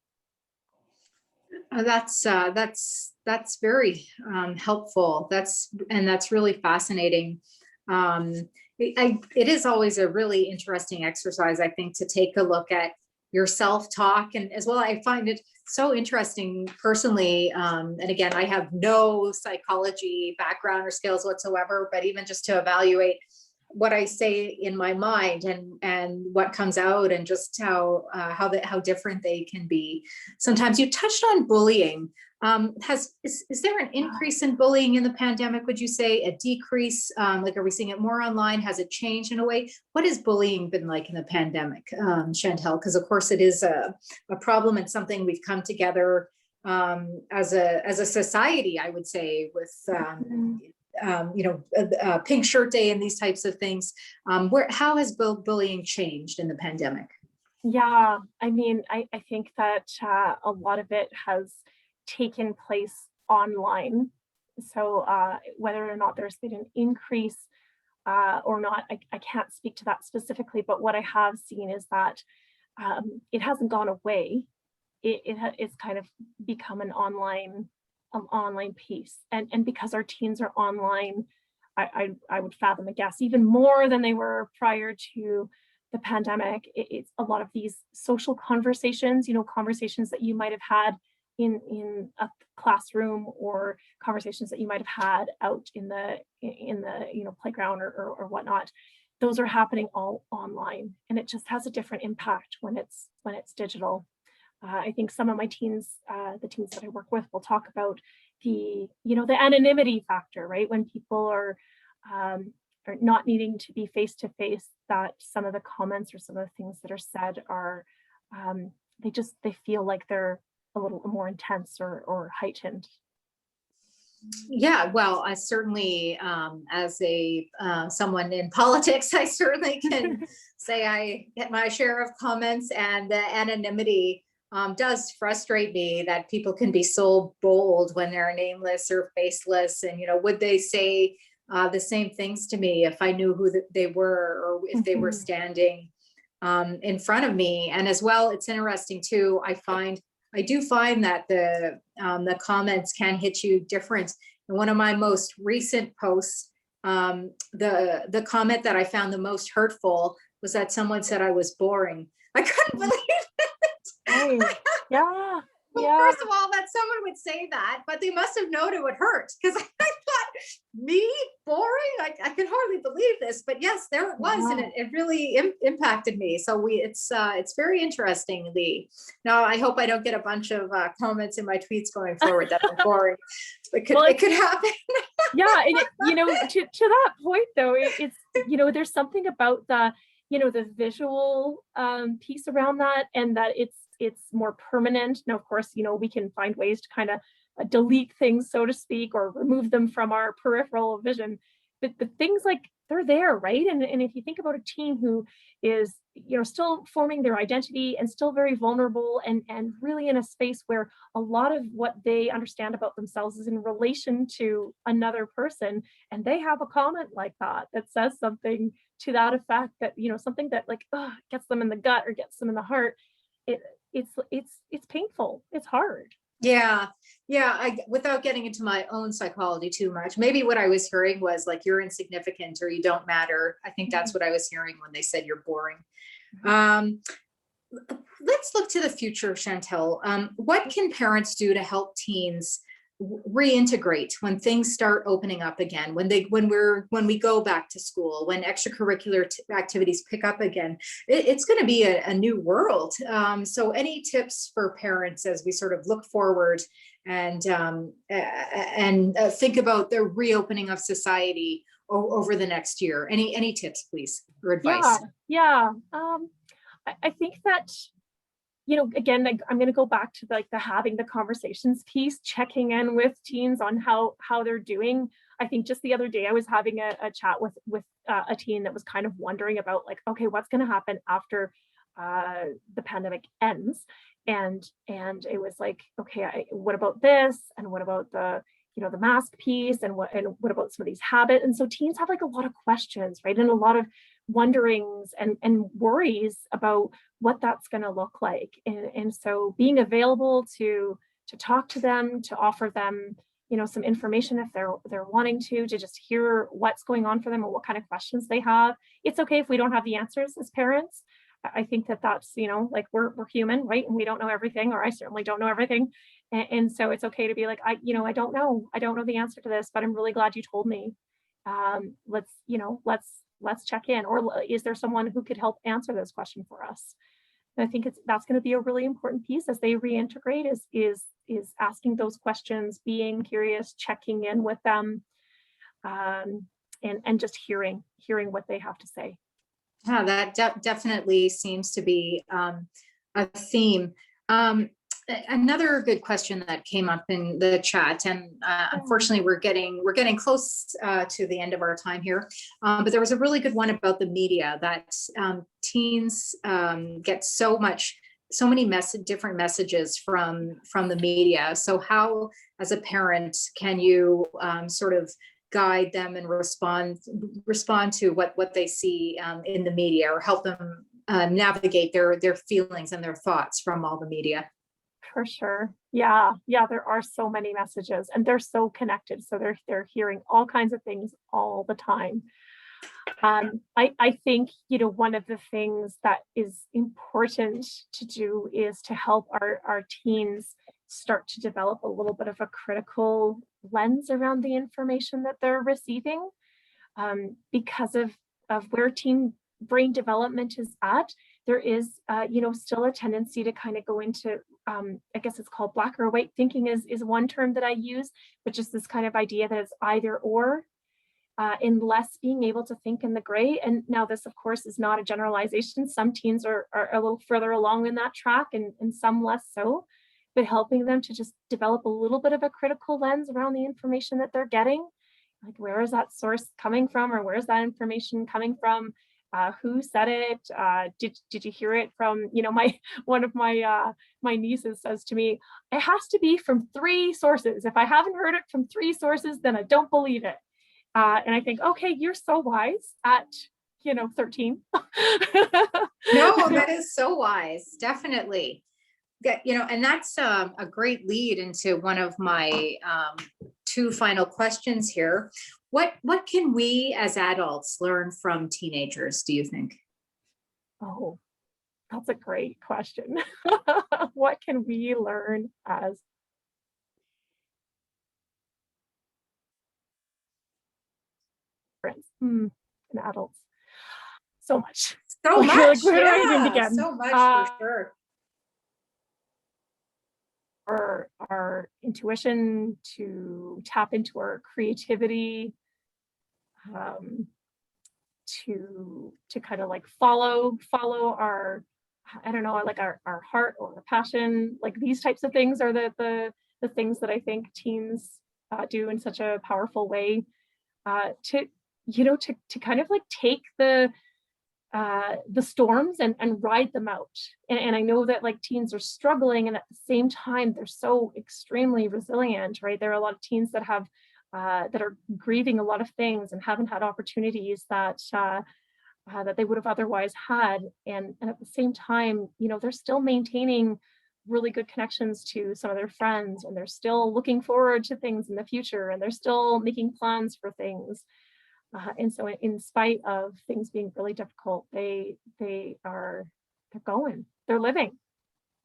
Speaker 1: That's very helpful. That's really fascinating. It is always a really interesting exercise, I think, to take a look at your self-talk, and as well, I find it so interesting personally. And again, I have no psychology background or skills whatsoever, but even just to evaluate what I say in my mind and what comes out, and just how different they can be. Sometimes you touched on bullying. Is there an increase in bullying in the pandemic? Would you say a decrease? Like, are we seeing it more online? Has it changed in a way? What has bullying been like in the pandemic, Chantal? Because of course it is a problem and something we've come together as a society, I would say, with Pink Shirt Day and these types of things. How has bullying changed in the pandemic?
Speaker 2: Yeah, I mean, I think that a lot of it has taken place online. So whether or not there's been an increase or not, I can't speak to that specifically, but what I have seen is that it hasn't gone away. It's kind of become an online piece. And because our teens are online, I would fathom a guess even more than they were prior to the pandemic. It's a lot of these social conversations, conversations that you might have had in a classroom, or conversations that you might have had out in the playground or whatnot. Those are happening all online, and it just has a different impact when it's digital. I think some of my teens, the teens that I work with, will talk about the anonymity factor, right? When people are not needing to be face to face, that some of the comments or some of the things that are said are, they feel like they're a little more intense or heightened.
Speaker 1: Yeah, well, I certainly, as someone in politics, I certainly can say I get my share of comments, and the anonymity does frustrate me, that people can be so bold when they're nameless or faceless. And, would they say the same things to me if I knew who they were, or if they were standing in front of me? And as well, it's interesting too, I do find that the comments can hit you different. In one of my most recent posts, the comment that I found the most hurtful was that someone said I was boring. I couldn't believe
Speaker 2: Oh, yeah.
Speaker 1: Well,
Speaker 2: Yeah.
Speaker 1: first of all, that someone would say that, but they must have known it would hurt, because I thought, me boring? I can hardly believe this, but yes, there it was, and it really impacted me. So it's very interesting, Lee. Now, I hope I don't get a bunch of comments in my tweets going forward that I'm boring. It could happen.
Speaker 2: Yeah, and to that point though, it's there's something about the visual piece around that, and that it's more permanent. Now, of course, we can find ways to kind of delete things, so to speak, or remove them from our peripheral vision. But the things, like, they're there, right? And if you think about a teen who is, still forming their identity and still very vulnerable, and really in a space where a lot of what they understand about themselves is in relation to another person, and they have a comment like that says something to that effect, that something that, like, gets them in the gut or gets them in the heart, it's painful, it's hard.
Speaker 1: Yeah. Without getting into my own psychology too much, maybe what I was hearing was like, you're insignificant or you don't matter. I think that's what I was hearing when they said you're boring. Let's look to the future, Chantal. What can parents do to help teens reintegrate when things start opening up again, when we go back to school, when extracurricular activities pick up again? It's going to be a new world. So any tips for parents as we sort of look forward and think about the reopening of society over the next year? Any tips, please, or advice?
Speaker 2: Yeah. I think that, again, I'm going to go back to the having the conversations piece, checking in with teens on how they're doing. I think just the other day I was having a chat with a teen that was kind of wondering about, like, okay, what's going to happen after the pandemic ends? And it was like, okay, what about this? And what about the mask piece? And what about some of these habits? And so teens have like a lot of questions, right? And a lot of wonderings and worries about what that's going to look like. And so being available to talk to them, to offer them, some information if they're wanting to just hear what's going on for them or what kind of questions they have. It's okay if we don't have the answers as parents. I think that's, like, we're human, right? And we don't know everything, or I certainly don't know everything. And so it's okay to be like, I don't know the answer to this, but I'm really glad you told me. Let's let's check in, or is there someone who could help answer this question for us? And I think that's going to be a really important piece as they reintegrate, is asking those questions, being curious, checking in with them, and just hearing what they have to say.
Speaker 1: Yeah, that definitely seems to be a theme. Another good question that came up in the chat, and unfortunately we're getting close to the end of our time here, but there was a really good one about the media, that teens get so many different messages from the media. So how, as a parent, can you sort of guide them and respond to what they see in the media, or help them navigate their feelings and their thoughts from all the media?
Speaker 2: For sure. Yeah. There are so many messages, and they're so connected. So they're hearing all kinds of things all the time. I think, one of the things that is important to do is to help our teens start to develop a little bit of a critical lens around the information that they're receiving, because of where teen brain development is at. There is, still a tendency to kind of go into, I guess it's called black or white thinking is one term that I use, but just this kind of idea that it's either or, in less being able to think in the gray. And now this, of course, is not a generalization. Some teens are a little further along in that track, and some less so, but helping them to just develop a little bit of a critical lens around the information that they're getting. Like, where is that source coming from, or where's that information coming from? Who said it? Did you hear it from, one of my nieces says to me, it has to be from 3 sources. If I haven't heard it from 3 sources, then I don't believe it. And I think, okay, you're so wise at, 13.
Speaker 1: No, that is so wise. Definitely. And that's a great lead into one of my 2 final questions here. What can we as adults learn from teenagers, do you think?
Speaker 2: Oh, that's a great question. What can we learn as friends and adults? So much.
Speaker 1: So much.
Speaker 2: Like, where do I even
Speaker 1: Yeah,
Speaker 2: begin?
Speaker 1: so much for sure.
Speaker 2: Our intuition, to tap into our creativity, to kind of like follow our, I don't know, like our heart or our passion. Like, these types of things are the things that I think teens do in such a powerful way, to kind of like take the storms and ride them out. And I know that, like, teens are struggling, and at the same time they're so extremely resilient, right? There are a lot of teens that have that are grieving a lot of things and haven't had opportunities that they would have otherwise had, and at the same time, they're still maintaining really good connections to some of their friends, and they're still looking forward to things in the future, and they're still making plans for things. And so, in spite of things being really difficult, they're living.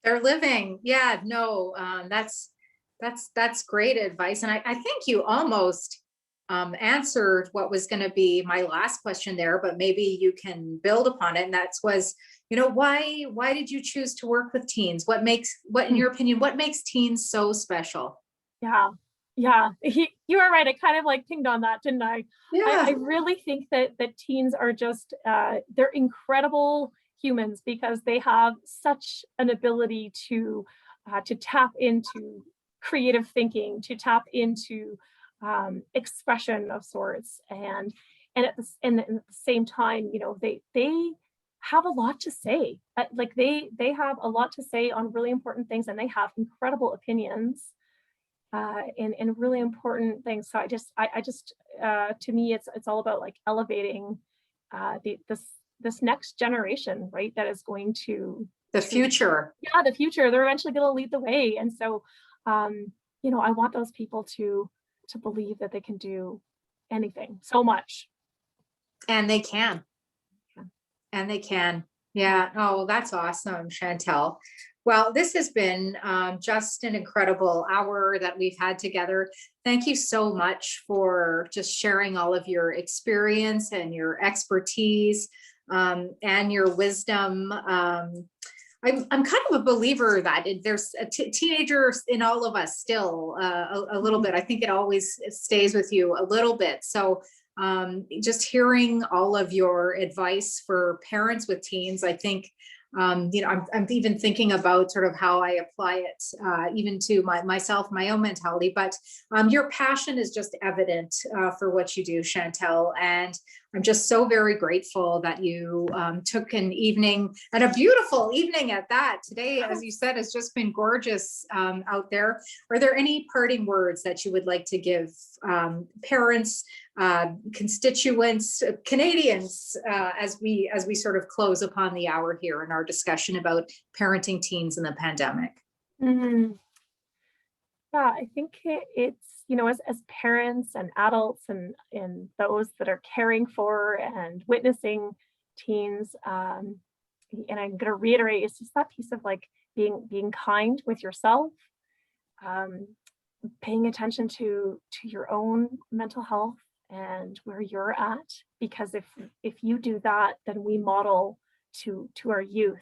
Speaker 1: They're living. Yeah, no, that's great advice. And I think you almost answered what was going to be my last question there, but maybe you can build upon it. And that was, why did you choose to work with teens? What in your opinion, what makes teens so special?
Speaker 2: Yeah. You are right. I kind of like pinged on that, didn't I?
Speaker 1: Yeah.
Speaker 2: I really think that teens are just, they're incredible humans, because they have such an ability to tap into creative thinking, to tap into expression of sorts, and at the same time, they have a lot to say. Like, they have a lot to say on really important things, and they have incredible opinions in really important things. So I just to me, it's all about, like, elevating this next generation, right? That is going to
Speaker 1: the future.
Speaker 2: Yeah, the future. They're eventually going to lead the way, and so I want those people to believe that they can do anything, so much.
Speaker 1: And they can. And they can. Yeah. Oh, that's awesome, Chantal. Well, this has been just an incredible hour that we've had together. Thank you so much for just sharing all of your experience and your expertise and your wisdom. I'm kind of a believer that there's teenagers in all of us still a little bit. I think it always stays with you a little bit. So just hearing all of your advice for parents with teens, I think, I'm even thinking about sort of how I apply it even to myself, my own mentality, but your passion is just evident for what you do, Chantal. And I'm just so very grateful that you took an evening, and a beautiful evening at that. Today, as you said, has just been gorgeous out there. Are there any parting words that you would like to give parents, constituents, Canadians, as we sort of close upon the hour here in our discussion about parenting teens in the pandemic?
Speaker 2: Yeah, I think it's, as parents and adults and those that are caring for and witnessing teens, and I'm going to reiterate, it's just that piece of like being kind with yourself, paying attention to your own mental health and where you're at, because if you do that, then we model to our youth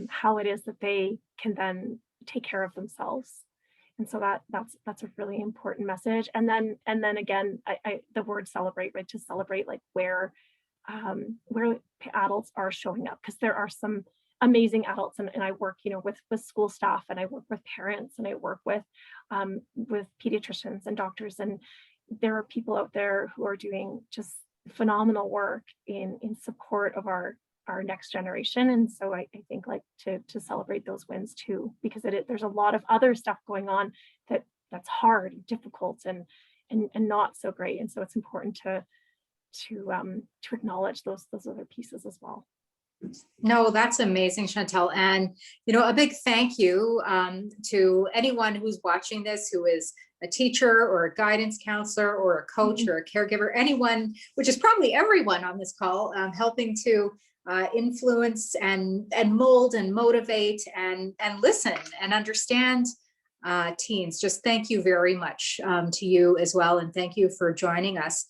Speaker 2: how it is that they can then take care of themselves. And so that's a really important message. And then again, I the word celebrate, right? To celebrate like where adults are showing up, because there are some amazing adults, and I work, with school staff, and I work with parents, and I work with pediatricians and doctors, and there are people out there who are doing just phenomenal work in support of our next generation. And so I think like to celebrate those wins too, because there's a lot of other stuff going on that's hard, difficult, and not so great. And so it's important to acknowledge those other pieces as well.
Speaker 1: No, that's amazing, Chantal. And, a big thank you to anyone who's watching this, who is a teacher or a guidance counselor or a coach or a caregiver, anyone, which is probably everyone on this call, helping to influence and mold and motivate and listen and understand teens. Just thank you very much to you as well. And thank you for joining us.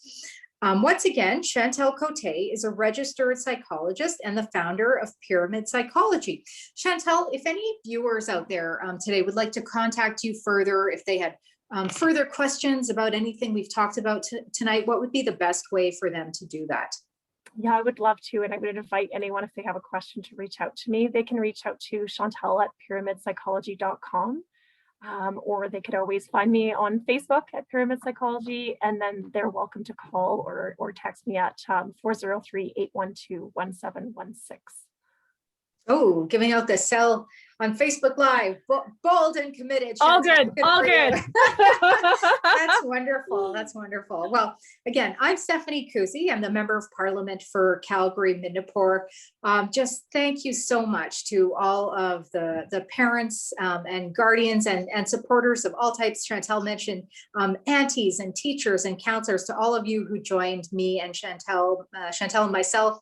Speaker 1: Once again, Chantal Côté is a registered psychologist and the founder of Pyramid Psychology. Chantal, if any viewers out there today would like to contact you further, if they had further questions about anything we've talked about tonight, what would be the best way for them to do that?
Speaker 2: Yeah, I would love to. And I would invite anyone, if they have a question, to reach out to me. They can reach out to Chantal at pyramidpsychology.com. Or they could always find me on Facebook at Pyramid Psychology, and then they're welcome to call or text me at 403-812-1716.
Speaker 1: Oh, giving out the cell on Facebook Live, bold and committed.
Speaker 2: All good, all good.
Speaker 1: That's wonderful. That's wonderful. Well, again, I'm Stephanie Kusie. I'm the Member of Parliament for Calgary-Midnapore. Just thank you so much to all of the parents and guardians and supporters of all types. Chantal mentioned aunties and teachers and counselors, to all of you who joined me and Chantal and myself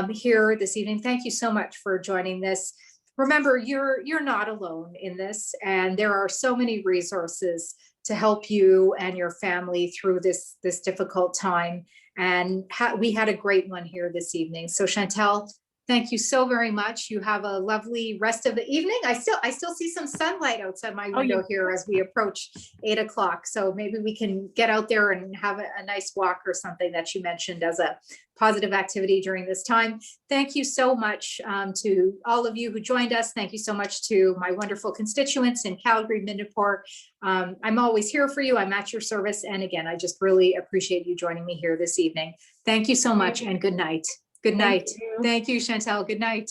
Speaker 1: here this evening. Thank you so much for joining this. Remember, you're not alone in this, and there are so many resources to help you and your family through this difficult time. And we had a great one here this evening. So Chantal, thank you so very much. You have a lovely rest of the evening. I still see some sunlight outside my window here as we approach 8 o'clock. So maybe we can get out there and have a nice walk or something that you mentioned as a positive activity during this time. Thank you so much to all of you who joined us. Thank you so much to my wonderful constituents in Calgary-Midnapore. I'm always here for you. I'm at your service. And again, I just really appreciate you joining me here this evening. Thank you so much, and good night. Good night. Thank you, Chantal. Good night.